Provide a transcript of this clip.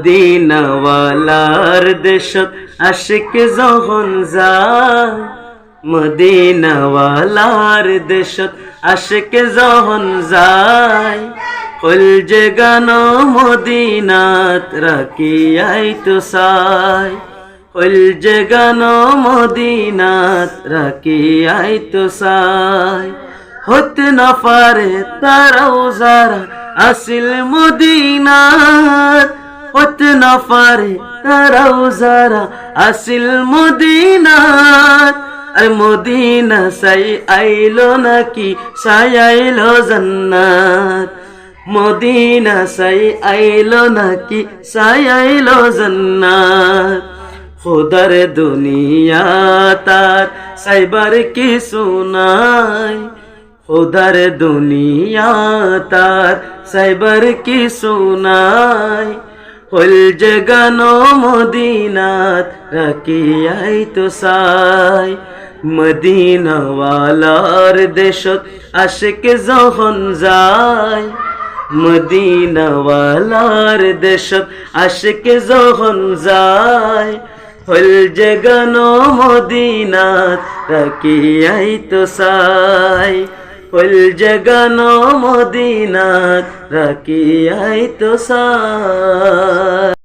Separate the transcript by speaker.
Speaker 1: মদিনাওয়ালার দেশত আশিক যখন যায়, মদিনাওয়ালার দেশত আশিক যখন যায়, কলজে গান মদিনাত রাখিয়াই তো সাই, কলজে গান মদিনাত রাখিয়াই তো সাই। হতে না পারে তারাও যারা আসিল মদিনাত, হতে না পারে তারাও যারা আসিল মদিনাত। আর মদিনা সাই আইলো নাকি সাই আইলো জান্নাত, মদিনা সাই আইলো নাকি সাই আইলো জান্নাত। খুদার দুনিয়া তার সাইবার কিছু নাই, খুদার দুনিয়া তার সাইবার কিছু নাই। কলজে গান মদিনাত রাখিয়াই তো সাই, মদিনাওয়ালার দেশত আশিক যখন যায়, মদিনাওয়ালার দেশত আশিক যখন যায়। কলজে গান মদিনাত রাখিয়াই তো সাই, কলজে গান মদিনাত রাখিয়াই তো সাই।